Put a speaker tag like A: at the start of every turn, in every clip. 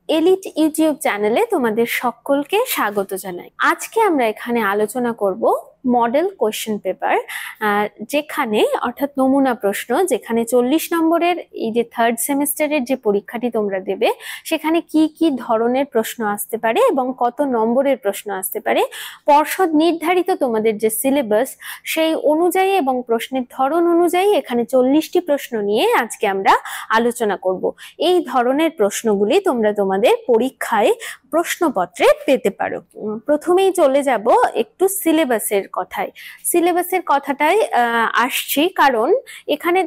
A: Elite YouTube চ্যানেলে তোমাদের সকলকে স্বাগত জানাই। আজকে আমরা এখানে আলোচনা করব মডেল কোয়েশ্চেন পেপার, যেখানে অর্থাৎ নমুনা প্রশ্ন, যেখানে 40 নম্বরের এই যে থার্ড সেমিস্টারের যে পরীক্ষাটি তোমরা দেবে সেখানে কি কি ধরনের প্রশ্ন আসতে পারে এবং কত নম্বরের প্রশ্ন আসতে পারে, পর্ষদ নির্ধারিত তোমাদের যে সিলেবাস সেই অনুযায়ী এবং প্রশ্নের ধরন অনুযায়ী এখানে 40টি প্রশ্ন নিয়ে আজকে আমরা আলোচনা করব। এই ধরনের প্রশ্নগুলি তোমরা তোমাদের পরীক্ষায় প্রশ্নপত্রে পেতে পারো। প্রথমেই চলে যাব একটু সিলেবাসের কথায়। সিলেবাসের কথাটাই আসছি, কারণ এখানে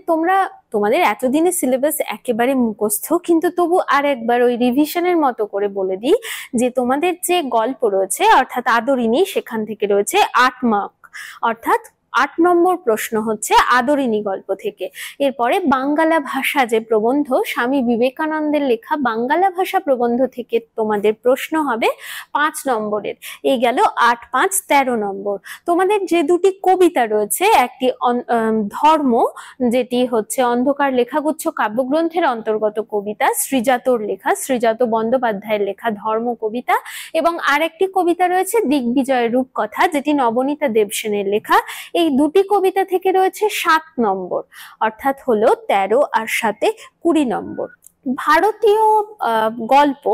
A: তোমাদের এতদিনের সিলেবাস একেবারে মুখস্থ, কিন্তু তবু আর একবার ওই রিভিশনের মতো করে বলে দিই যে তোমাদের যে গল্প রয়েছে অর্থাৎ আদরিনী, সেখান থেকে রয়েছে 8 মার্ক, অর্থাৎ 8 নম্বর প্রশ্ন হচ্ছে আদরিনী গল্প থেকে। এরপরে বাঙ্গালা ভাষা যে প্রবন্ধ, স্বামী বিবেকানন্দের লেখা বাঙ্গালা ভাষা প্রবন্ধ থেকে তোমাদের প্রশ্ন হবে 5 নম্বরের। এই গেল 8, 5, 13 নম্বর। তোমাদের যে দুটি কবিতা রয়েছে, একটি ধর্ম, যেটি হচ্ছে অন্ধকার লেখাগুচ্ছ কাব্যগ্রন্থের অন্তর্গত কবিতা, শ্রীজাতর লেখা, শ্রীজাত বন্দ্যোপাধ্যায়ের লেখা ধর্ম কবিতা, এবং আরেকটি কবিতা রয়েছে দিগ্বিজয়ের রূপকথা, যেটি নবনীতা দেবসেনের লেখা। এই দুটি কবিতা থেকে রয়েছে 7 নম্বর, অর্থাৎ হলো 13 আর 7 20 নম্বর। ভারতীয় গল্প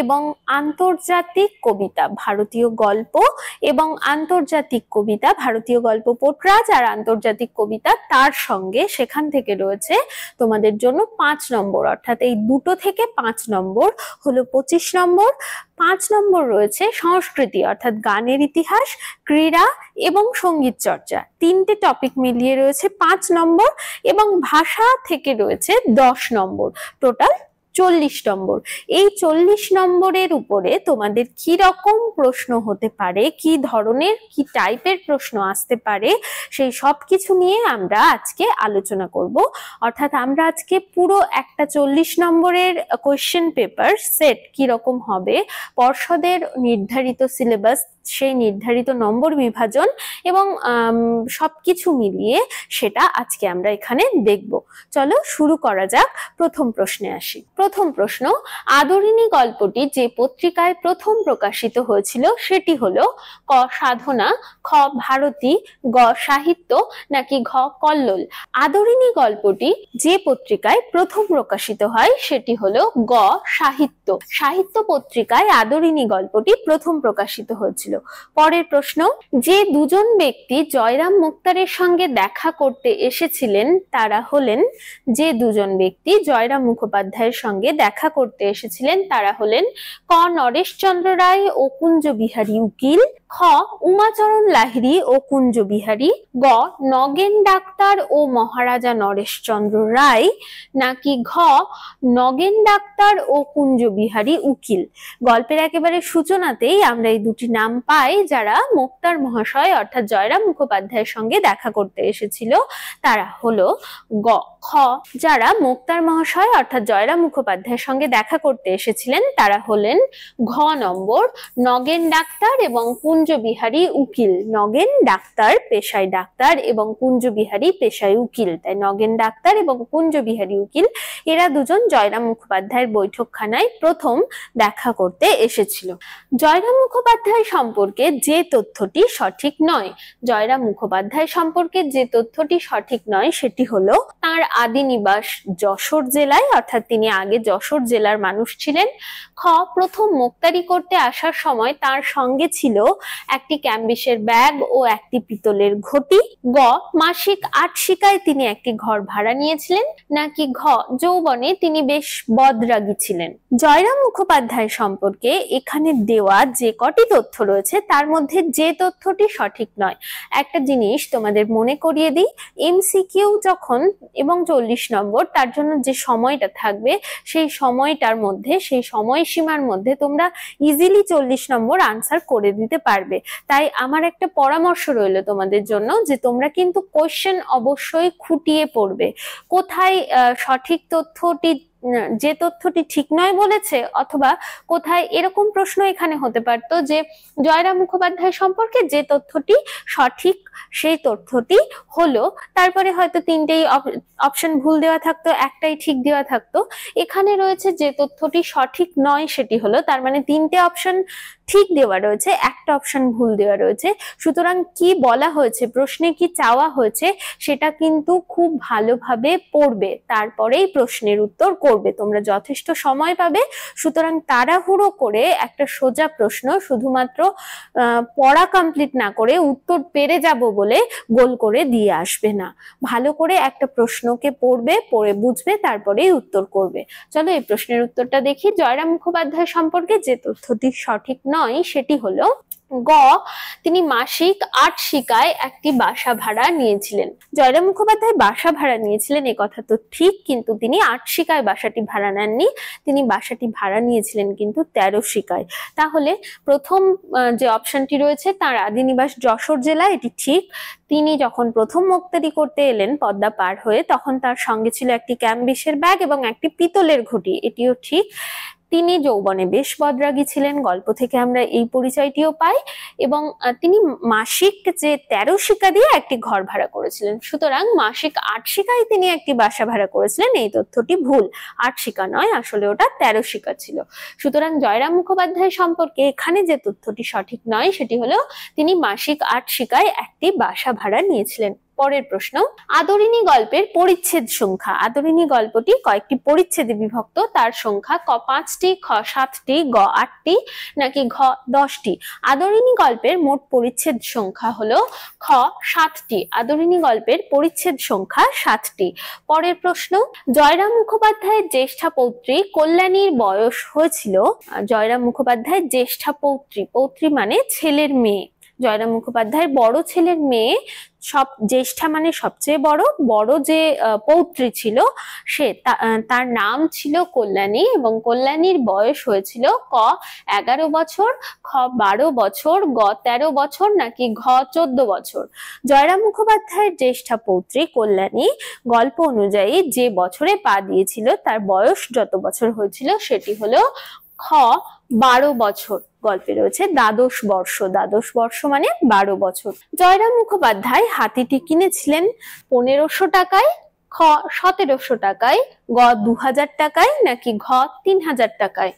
A: এবং আন্তর্জাতিক কবিতা, ভারতীয় গল্প এবং আন্তর্জাতিক কবিতা, ভারতীয় গল্প পোটরাজ আর আন্তর্জাতিক কবিতা তার সঙ্গে সেখান থেকে রয়েছে তোমাদের জন্য 5 নম্বর, অর্থাৎ এই দুটো থেকে 5 নম্বর হলো 25 নম্বর। 5 নম্বর রয়েছে সংস্কৃতি, অর্থাৎ গানের ইতিহাস, ক্রীড়া এবং সঙ্গীত চর্চা, তিনটে টপিক মিলিয়ে রয়েছে 5 নম্বর, এবং ভাষা থেকে রয়েছে 10 নম্বর, টোটাল 40 নম্বর। এই 40 নম্বরের উপরে তোমাদের কি রকম প্রশ্ন হতে পারে, কি ধরনের কি টাইপের প্রশ্ন আসতে পারে, সেই সব কিছু নিয়ে আমরা আজকে আলোচনা করব। অর্থাৎ আমরা আজকে পুরো একটা 40 নম্বরের কোয়েশ্চেন পেপার সেট কি রকম হবে, পর্ষদের নির্ধারিত সিলেবাস, সেই নির্ধারিত নম্বর বিভাজন এবং সবকিছু মিলিয়ে সেটা আজকে আমরা এখানে দেখব। চলো শুরু করা যাক। প্রথম প্রশ্নে আসি। প্রথম প্রশ্ন, আদরিনী গল্পটি যে পত্রিকায় প্রথম প্রকাশিত হয়েছিল সেটি হলো ক সাধনা, খ ভারতী, গ সাহিত্য, নাকি ঘ কল্লোল। আদরিনী গল্পটি যে পত্রিকায় প্রথম প্রকাশিত হয় সেটি হলো গ সাহিত্য। সাহিত্য পত্রিকায় আদরিনী গল্পটি প্রথম প্রকাশিত হয়েছিল। পরের প্রশ্ন, যে দুজন ব্যক্তি জয়রাম মুক্তারের সঙ্গে দেখা করতে এসেছিলেন তারা হলেন, যে দুজন ব্যক্তি জয়রাম মুখোপাধ্যায়ের সঙ্গে দেখা করতে এসেছিলেন তারা হলেন ক নরেশচন্দ্র রায় ও কুঞ্জ বিহারী উকিল, খ উমাচরণ লাহিড়ী ও কুঞ্জ বিহারী, গ নগেন ডাক্তার ও মহারাজা নরেশচন্দ্র রায়, নাকি ঘ নগেন ডাক্তার ও কুঞ্জ বিহারী উকিল। গল্পের একেবারে সূচনাতেই আমরা এই দুটি নাম পাই যারা মোক্তার মহাশয় অর্থাৎ জয়রাম মুখোপাধ্যায়ের সঙ্গে দেখা করতে এসেছিল, তারা হলো গ খ যারা মোক্তার মহাশয় অর্থাৎ জয়রাম মুখোপাধ্যায়ের সঙ্গে দেখা করতে এসেছিলেন তারা হলেন ঘ নম্বর নগেন ডাক্তার এবং কুঞ্জ বিহারী উকিল। নগেন ডাক্তার পেশায় ডাক্তার এবং কুঞ্জ বিহারী পেশায় উকিল, তাই নগেন ডাক্তার এবং কুঞ্জ বিহারী উকিল এরা দুজন জয়রাম মুখোপাধ্যায়ের বৈঠকখানায় প্রথম দেখা করতে এসেছিল। জয়রাম মুখোপাধ্যায় সম্পর্কে যে তথ্যটি সঠিক নয়, জয়রাম মুখোপাধ্যায় সম্পর্কে যে তথ্যটি সঠিক নয় সেটি হলো তার আদি নিবাস যশোর জেলায়, অর্থাৎ তিনি আগে যশোর জেলার মানুষ ছিলেন। খ প্রথম মুক্তারি করতে আসার সময় তার সঙ্গে ছিল একটি ক্যাম্বিসের ব্যাগ ও একটি পিতলের ঘটি, গ মাসিক 8 শিকায় তিনি একটি ঘর ভাড়া নিয়েছিলেন, নাকি ঘ যৌবনে তিনি বেশ বদরাগী ছিলেন। জয়রাম মুখোপাধ্যায় সম্পর্কে এখানে দেওয়া যে কটি তথ্য রয়েছে তার মধ্যে যে তথ্যটি সঠিক নয়, একটা জিনিস তোমাদের মনে করিয়ে দিই, এমসিকিউ যখন এবং 40 নম্বর তার জন্য যে সময়টা থাকবে সেই সময়টার মধ্যে, সেই সময়সীমার মধ্যে তোমরা ইজিলি 40 নম্বর আনসার করে দিতে পারবে। তাই আমার একটা পরামর্শ রইল তোমাদের জন্য যে তোমরা কিন্তু কোশ্চেন অবশ্যই খুঁটিয়ে পড়বে, কোথায় সঠিক তথ্যটি যে তথ্যটি ঠিক নয় বলেছে, অথবা কোথায় এরকম প্রশ্ন এখানে হতে পারতো যে জয়রাম মুখোপাধ্যায় সম্পর্কে যে তথ্যটি সঠিক সেই তথ্যটি হলো, তারপরে হয়তো তিনটেই অপশন ভুল দেওয়া থাকতো, একটাই ঠিক দেওয়া থাকতো। এখানে রয়েছে যে তথ্যটি সঠিক নয় সেটি হলো, তার মানে তিনটে অপশন ঠিক দেওয়া রয়েছে, একটা অপশন ভুল দেওয়া রয়েছে। সুতরাং কি বলা হয়েছে, প্রশ্নে কি চাওয়া হয়েছে, সেটা কিন্তু খুব ভালোভাবে পড়বে, তারপরেই প্রশ্নের উত্তর করবে। তোমরা যথেষ্ট সময় পাবে, সুতরাং তাড়াহুড়ো করে একটা সোজা প্রশ্ন শুধুমাত্র পড়া কমপ্লিট না করে উত্তর পেরে যাব বলে গোল করে দিয়ে আসবে না। ভালো করে একটা প্রশ্নকে পড়বে, পড়ে বুঝবে, তারপরেই উত্তর করবে। চলো এই প্রশ্নের উত্তরটা দেখি। জয়রাম মুখোপাধ্যায় সম্পর্কে যে তথ্যটি সঠিক নয় সেটি হলো গ, তিনি মাসিক ৮ শিকায় একটি বাসা ভাড়া নিয়েছিলেন। জয়রাম মুখোপাধ্যায় বাসা ভাড়া নিয়েছিলেন এ কথা তো ঠিক, কিন্তু তিনি ৮ শিকায় বাসাটি ভাড়া নেননি, তিনি বাসাটি ভাড়া নিয়েছিলেন কিন্তু ১৩ শিকায়। তাহলে প্রথম যে অপশনটি রয়েছে তার আদি নিবাস যশোর জেলা, এটি ঠিক। তিনি যখন প্রথম মুক্তারি করতে এলেন পদ্মা পার হয়ে, তখন তার সঙ্গে ছিল একটি ক্যাম্বিসের ব্যাগ এবং একটি পিতলের ঘটি, এটিও ঠিক। তিনি যৌবনে বেশ বদরাগী ছিলেন, গল্প থেকে আমরা এই পরিচয়টিও পাই। এবং তিনি মাসিক যে ১৩ শিকা দিয়ে একটি ঘর ভাড়া করেছিলেন, সুতরাং মাসিক ৮ শিকায় তিনি একটি বাসা ভাড়া করেছিলেন এই তথ্যটি ভুল। ৮ শিকা নয়, আসলে ওটা ১৩ শিকা ছিল। সুতরাং জয়রাম মুখোপাধ্যায় সম্পর্কে এখানে যে তথ্যটি সঠিক নয় সেটি হলো তিনি মাসিক ৮ শিকায় একটি বাসা ভাড়া নিয়েছিলেন। পরের প্রশ্ন, আদরিণী গল্পের পরিচ্ছেদ সংখ্যা। আদরিণী গল্পটি কয়েকটি পরিচ্ছেদে বিভক্ত, তার সংখ্যা ক ৫টি, খ ৭টি, গ ৮টি, নাকি ঘ ১০টি? আদরিণী গল্পের মোট পরিচ্ছেদ সংখ্যা হলো খ ৭টি। আদরিণী গল্পের পরিচ্ছেদ সংখ্যা ৭টি। পরের প্রশ্ন, জয়রাম মুখোপাধ্যায়ের জ্যেষ্ঠা পৌত্রী কল্যাণীর বয়স হয়েছিল। জয়রাম মুখোপাধ্যায়ের জ্যেষ্ঠা পৌত্রী, পৌত্রী মানে ছেলের মেয়ে, জয়রাম মুখোপাধ্যায়ের বড় ছেলের মেয়ে, সব জ্যেষ্ঠা মানে সবচেয়ে বড় যে পৌত্রী ছিল সে, তার নাম ছিল কল্যাণী, এবং কল্যাণীর বয়স হয়েছিল ক ১১ বছর, খ ১২ বছর, গ ১৩ বছর, নাকি ঘ ১৪ বছর? জয়রাম মুখোপাধ্যায়ের জ্যেষ্ঠা পৌত্রী কল্যাণী গল্প অনুযায়ী যে বছরে পা দিয়েছিল তার বয়স যত বছর হয়েছিল সেটি হলো খ ১২ বছর। গল্পে রয়েছে দ্বাদশ বর্ষ, দ্বাদশ বর্ষ মানে ১২ বছর। জয়রাম মুখোপাধ্যায় হাতিটি কিনেছিলেন ১৫০০ টাকায়, খ ১৭০০ টাকায়, গ ২০০০ টাকায়, নাকি ঘ ৩০০০ টাকায়?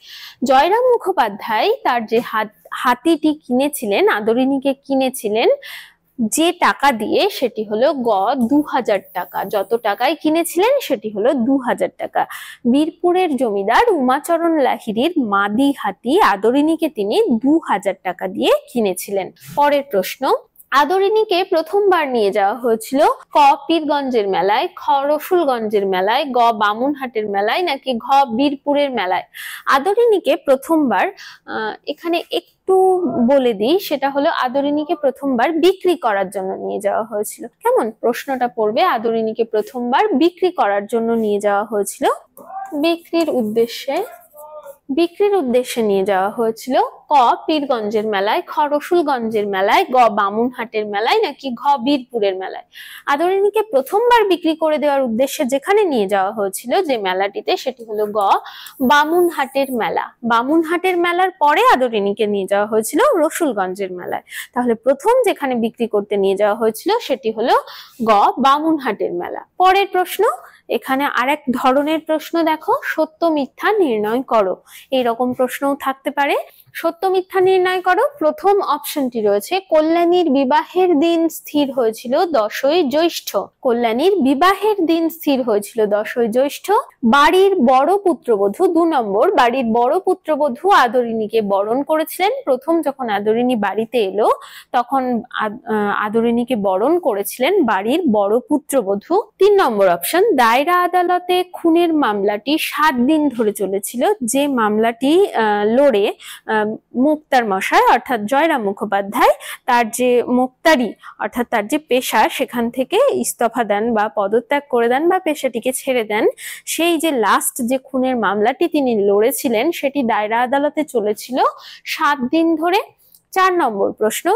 A: জয়রাম মুখোপাধ্যায় তার যে হাতিটি কিনেছিলেন, আদরিণীকে কিনেছিলেন যে টাকা দিয়ে সেটি হলো গ ২০০০ টাকা। যত টাকায় কিনেছিলেন সেটি হলো ২০০০ টাকা। বীরপুরের জমিদার উমাচরণ লাহিড়ীর মাদি হাতি আদরিণীকে তিনি ২০০০ টাকা দিয়ে কিনেছিলেন। পরের প্রশ্ন, আদরিণীকে প্রথমবার নিয়ে যাওয়া হয়েছিল ক পীরগঞ্জের মেলায়, খ রসুলগঞ্জের মেলায়, গ বামুনহাটের মেলায়, নাকি ঘ বীরপুরের মেলায়? আদরিণীকে প্রথমবার এখানে একটু বলে দিই, সেটা হলো আদরিণীকে প্রথমবার বিক্রি করার জন্য নিয়ে যাওয়া হয়েছিল। কেমন প্রশ্নটা পড়বে, আদরিণীকে প্রথমবার বিক্রি করার জন্য নিয়ে যাওয়া হয়েছিল, বিক্রির উদ্দেশ্যে নিয়ে যাওয়া হয়েছিল ক পীরগঞ্জের মেলায়, খ রসুলগঞ্জের মেলায়, গ বামুনহাটের মেলায়, নাকি ঘ বীরপুরের মেলায়? আদরিণীকে প্রথমবার বিক্রি করে দেওয়ার উদ্দেশ্যে যেখানে নিয়ে যাওয়া হয়েছিল যে মেলাটিতে সেটি হলো গ বামুনহাটের মেলা। বামুনহাটের মেলার পরে আদরিণীকে নিয়ে যাওয়া হয়েছিল রসুলগঞ্জের মেলায়। তাহলে প্রথম যেখানে বিক্রি করতে নিয়ে যাওয়া হয়েছিল সেটি হলো গ বামুনহাটের মেলা। পরের প্রশ্ন, এখানে আরেক ধরনের প্রশ্ন দেখো, সত্য মিথ্যা নির্ণয় করো। এইরকম প্রশ্নও থাকতে পারে। সত্য মিথ্যা নির্ণয় করো। প্রথম অপশনটি রয়েছে কল্যাণীর বিবাহের দিন স্থির হয়েছিল ১০ই জ্যৈষ্ঠ। কল্যাণীর বিবাহের দিন স্থির হয়েছিল ১০ই জ্যৈষ্ঠ। বাড়ির বড় পুত্রবধূ, ২ নম্বর, বাড়ির বড় পুত্রবধূ আদরিণীকে বরণ করেছিলেন। প্রথম যখন আদরিণী বাড়িতে এলো তখন আদরিণীকে বরণ করেছিলেন বাড়ির বড় পুত্রবধূ। ৩ নম্বর অপশন, দায়রা আদালতে খুনের মামলাটি ৭ দিন ধরে চলেছিল। যে মামলাটি লড়ে মুক্তার মশাই অর্থাৎ জয়রাম মুখোপাধ্যায় তার যে মুক্তারি অর্থাৎ তার যে পেশা সেখান থেকে ইস্তফা দেন বা পদত্যাগ করে দেন বা পেশাটিকে ছেড়ে দেন, সেই যে লাস্ট যে খুনের মামলাটি তিনি লড়েছিলেন সেটি দায়রা আদালতে চলেছিল ৭ দিন ধরে। 4 নম্বর প্রশ্ন,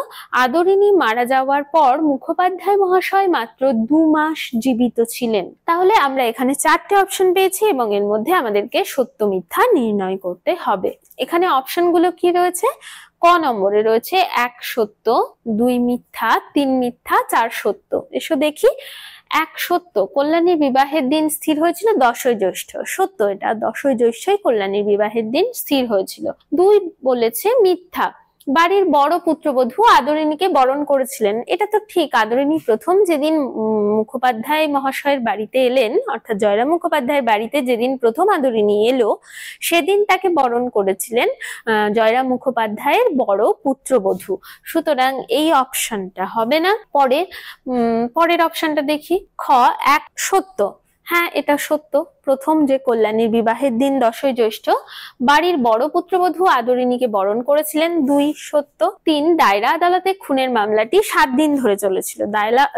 A: আদরিণী মারা যাওয়ার পর মুখোপাধ্যায় মহাশয় মাত্র 2 মাস জীবিত ছিলেন। তাহলে আমরা এখানে 4টে অপশন পেয়েছি এবং এর মধ্যে আমাদেরকে সত্য মিথ্যা নির্ণয় করতে হবে। এখানে অপশনগুলো কি রয়েছে? ক নম্বরে রয়েছে 1 সত্য, 2 মিথ্যা, 3 মিথ্যা, 4 সত্য। এসো দেখি। 1 সত্য, কল্যাণীর বিবাহের দিন স্থির হয়েছিল 10ই জ্যৈষ্ঠ। সত্য, এটা 10ই জ্যৈষ্ঠই কল্যাণীর বিবাহের দিন স্থির হয়েছিল। 2 বলেছে মিথ্যা, বাড়ির বড় পুত্রবধূ আদরিণীকে বরণ করেছিলেন। এটা তো ঠিক, আদরিণী প্রথম যেদিন মুখোপাধ্যায় মহাশয়ের বাড়িতে এলেন, অর্থাৎ জয়রাম মুখোপাধ্যায়ের বাড়িতে যেদিন প্রথম আদরিণী এলো, সেদিন তাকে বরণ করেছিলেন জয়রাম মুখোপাধ্যায়ের বড় পুত্রবধূ। সুতরাং এই অপশনটা হবে না। পরের অপশনটা দেখি। খ 1 সত্য, হ্যাঁ এটা সত্য, প্রথম যে কল্যাণীর বিবাহের দিন 10ই জ্যৈষ্ঠ বাড়ির বড় পুত্রবধূ আদরিণীকে বরণ করেছিলেন। 2 সত্য। 3 দায়রা আদালতে খুনের মামলাটি 7 দিন ধরে চলেছিল।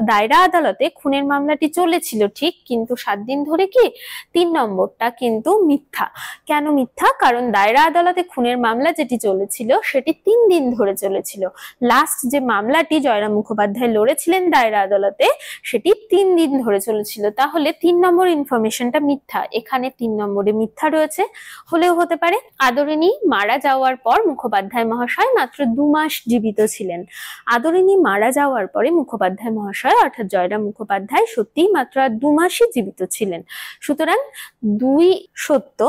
A: দায়রা আদালতে খুনের মামলাটি চলেছিল ঠিক, কিন্তু 7 দিন ধরে কি? 3 নম্বরটা কিন্তু মিথ্যা। কেন মিথ্যা? কারণ দায়রা আদালতে খুনের মামলা যেটি চলেছিল সেটি 3 দিন ধরে চলেছিল। লাস্ট যে মামলাটি জয়রাম মুখোপাধ্যায় লড়েছিলেন দায়রা আদালতে, সেটি 3 দিন ধরে চলেছিল। তাহলে 3 নম্বর ইনফরমেশনটা মিথ্যা। এখানে 3 নম্বরে মিথ্যা রয়েছে, হলেও হতে পারে। আদরিণী মারা যাওয়ার পর মুখোপাধ্যায় মহাশয় মাত্র 2 মাস জীবিত ছিলেন। আদরিণী মারা যাওয়ার পরে মুখোপাধ্যায় মহাশয় অর্থাৎ জয়রাম মুখোপাধ্যায় সত্যিই মাত্র 2 মাসই জীবিত ছিলেন। সুতরাং 2 সত্য,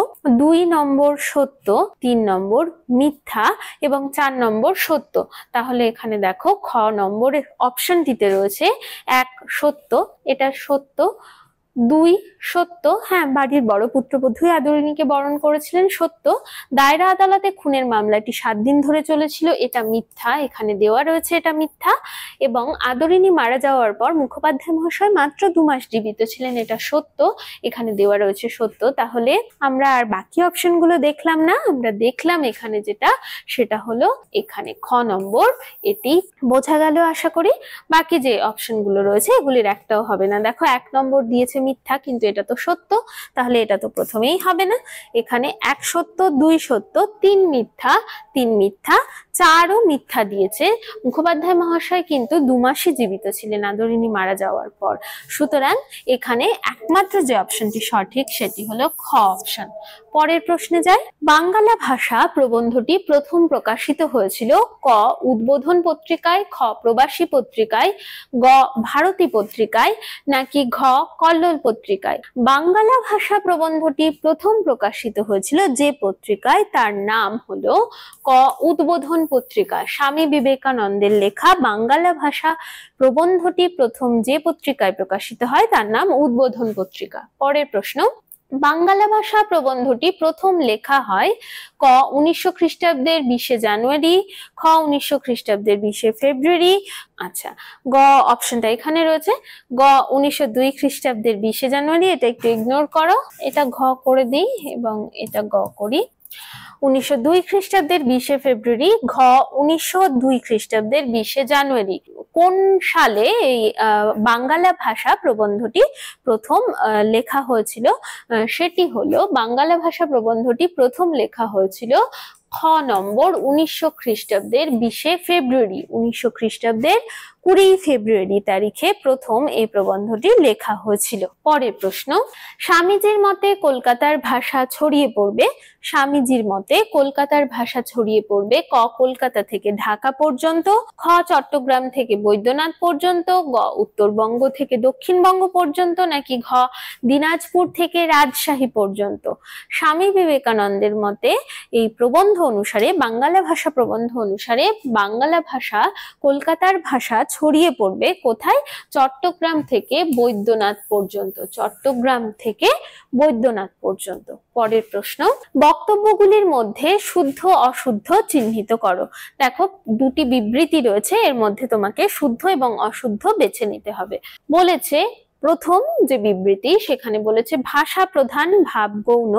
A: 2 নম্বর সত্য, 3 নম্বর মিথ্যা এবং 4 নম্বর সত্য। তাহলে এখানে দেখো খ নম্বরের অপশনটিতে রয়েছে 1 সত্য, এটা সত্য। 2 সত্য, হ্যাঁ বাড়ির বড় পুত্রবধূ আদরিণীকে বরণ করেছিলেন, সত্য। দায়রা আদালতে খুনের মামলাটি 7 দিন ধরে চলেছিল, এটা মিথ্যা, এখানে দেওয়া রয়েছে এটা মিথ্যা। এবং আদরিণী মারা যাওয়ার পর মুখোপাধ্যায় মহাশয় মাত্র 2 মাস জীবিত ছিলেন, এটা সত্য, এখানে দেওয়া রয়েছে সত্য। তাহলে আমরা আর বাকি অপশনগুলো দেখলাম না, আমরা দেখলাম এখানে যেটা, সেটা হলো এখানে খ নম্বর। এটি বোঝা গেল আশা করি। বাকি যে অপশনগুলো রয়েছে এগুলির একটাও হবে না। দেখো 1 নম্বর দিয়েছে মিথ্যা, কিন্তু এটা তো সত্য, তাহলে এটা তো প্রথমেই হবে না। এখানে 1 সত্য, 2 সত্য, 3 মিথ্যা, 3 মিথ্যা, 4ও মিথ্যা দিয়েছে। মুখোপাধ্যায় মহাশয় কিন্তু 2 মাসই জীবিত ছিলেন আদরিণী মারা যাওয়ার পর। সুতরাং এখানে একমাত্র যে অপশনটি সঠিক সেটি হলো খ অপশন। পরের প্রশ্নে যাই। বাঙ্গালা ভাষা প্রবন্ধটি প্রথম প্রকাশিত হয়েছিল ক উদ্বোধন পত্রিকায়, খ প্রবাসী পত্রিকায়, গ ভারতী পত্রিকায়, নাকি ঘ কল্লোল পত্রিকায়? বাঙ্গালা ভাষা প্রবন্ধটি প্রথম প্রকাশিত হয়েছিল যে পত্রিকায়, তার নাম হলো ক উদ্বোধন পত্রিকা। স্বামী বিবেকানন্দের লেখা বাঙ্গালা ভাষা প্রবন্ধটি প্রথম যে পত্রিকায় প্রকাশিত হয় তার নাম উদ্বোধন পত্রিকা। পরের প্রশ্ন। বাঙ্গালা ভাষা প্রবন্ধটি প্রথম লেখা হয় ক 1900 খ্রিস্টাব্দের 20 জানুয়ারি, খ 1900 খ্রিস্টাব্দের 20 ফেব্রুয়ারি, আচ্ছা গ অপশনটা এখানে রয়েছে, গ 1902 খ্রিস্টাব্দের 20 জানুয়ারি। এটা একটু ইগনোর করো, এটা ঘ করে দিই এবং এটা গ করি। 1902 খ্রিস্টাব্দের 20 ফেব্রুয়ারি, ঘ 1902 খ্রিস্টাব্দের 20 জানুয়ারি। কোন সালে এই বাঙ্গালা ভাষা প্রবন্ধটি প্রথম লেখা হয়েছিল? সেটি হলো বাঙ্গালা ভাষা প্রবন্ধটি প্রথম লেখা হয়েছিল খ নম্বর 1900 খ্রিস্টাব্দের 20 ফেব্রুয়ারি। 1900 খ্রিস্টাব্দের 20 ফেব্রুয়ারি তারিখে প্রথম এই প্রবন্ধটি লেখা হয়েছিল। পরের প্রশ্ন। স্বামীজির মতে কলকাতার ভাষা ছড়িয়ে পড়বে। স্বামীজির মতে কলকাতার ভাষা ছড়িয়ে পড়বে ক কলকাতা থেকে ঢাকা পর্যন্ত, খ চট্টগ্রাম থেকে বৈদ্যনাথ পর্যন্ত, গ উত্তরবঙ্গ থেকে দক্ষিণবঙ্গ পর্যন্ত, নাকি ঘ দিনাজপুর থেকে রাজশাহী পর্যন্ত? স্বামী বিবেকানন্দের মতে এই প্রবন্ধ অনুসারে, বাঙ্গালা ভাষা প্রবন্ধ অনুসারে বাঙ্গালা ভাষা কলকাতার ভাষা ছড়িয়ে পড়বে কোথায়? চট্টগ্রাম থেকে বৈদ্যনাথ পর্যন্ত। চট্টগ্রাম থেকে বৈদ্যনাথ পর্যন্ত। পরের প্রশ্ন। বক্তব্যগুলির মধ্যে শুদ্ধ অশুদ্ধ চিহ্নিত করো। দেখো 2টি বিবৃতি রয়েছে, এর মধ্যে তোমাকে শুদ্ধ এবং অশুদ্ধ বেছে নিতে হবে। বলেছে প্রথম যে বিবৃতি সেখানে বলেছে ভাষা প্রধান ভাব গৌণ,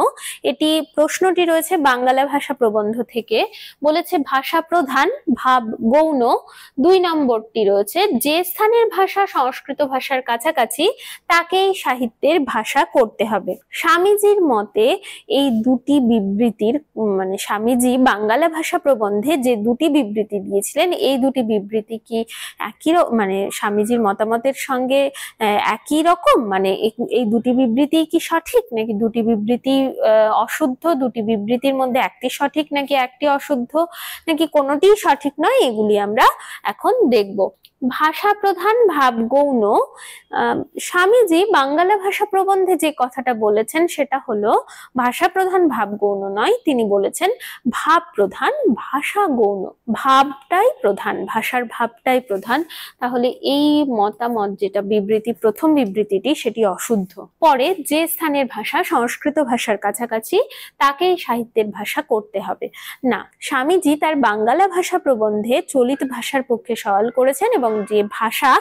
A: এটি প্রশ্নটি রয়েছে বাংলা ভাষা প্রবন্ধ থেকে, বলেছে ভাষা প্রধান ভাব গৌণ। 2 নম্বরটি রয়েছে যে স্থানের ভাষা সংস্কৃত ভাষার কাছাকাছি তাকেই সাহিত্যের ভাষা করতে হবে। স্বামীজির মতে এই দুটি বিবৃতির মানে স্বামীজি বাংলা ভাষা প্রবন্ধে যে দুটি বিবৃতি দিয়েছিলেন এই দুটি বিবৃতি কি একই মানে স্বামীজির মতামতের সঙ্গে একই রকম, মানে এই দুটি বিবৃতি কি সঠিক নাকি দুটি বিবৃতি অশুদ্ধ, দুটি বিবৃতির মধ্যে একটি সঠিক নাকি একটি অশুদ্ধ, নাকি কোনোটিই সঠিক নয়, এগুলি আমরা এখন দেখব। ভাষা প্রধান ভাব গৌণ, স্বামীজি বাংলা ভাষা প্রবন্ধে যে কথাটা বলেছেন সেটা হলো ভাষা প্রধান ভাব গৌণ নয়, তিনি বলেছেন ভাব প্রধান ভাষা গৌণ, ভাবটাই প্রধান, ভাষার ভাবটাই প্রধান। তাহলে এই মতামত যেটা বিবৃতি, প্রথম বিবৃতিটি সেটি অশুদ্ধ। পরে যে স্থানের ভাষা সংস্কৃত ভাষার কাছাকাছি তাকেই সাহিত্যের ভাষা করতে হবে, না, স্বামীজি তার বাংলা ভাষা প্রবন্ধে চলিত ভাষার পক্ষে সওয়াল করেছেন এবং যে ভাষা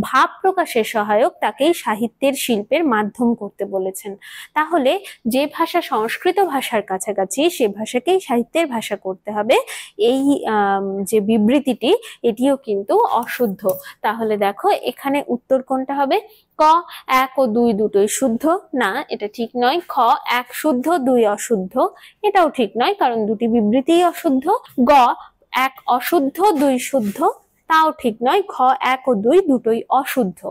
A: ভাব প্রকাশের সহায়ক তাকেই সাহিত্যের শিল্পের মাধ্যম করতে বলেছেন। তাহলে যে ভাষা সংস্কৃত ভাষার কাছাকাছি সে ভাষাকেই সাহিত্যের ভাষা করতে হবে, এই যে বিবৃতিটি এটিও কিন্তু অশুদ্ধ। তাহলে দেখো এখানে উত্তর কোনটা হবে? ক 1 ও 2 দুটোই শুদ্ধ, না এটা ঠিক নয়। খ 1 শুদ্ধ 2 অশুদ্ধ, এটাও ঠিক নয় কারণ দুটি বিবৃতিই অশুদ্ধ। গ 1 অশুদ্ধ 2 শুদ্ধ, তাও ঠিক নয়। খ 1 ও 2 দুটোই অশুদ্ধ,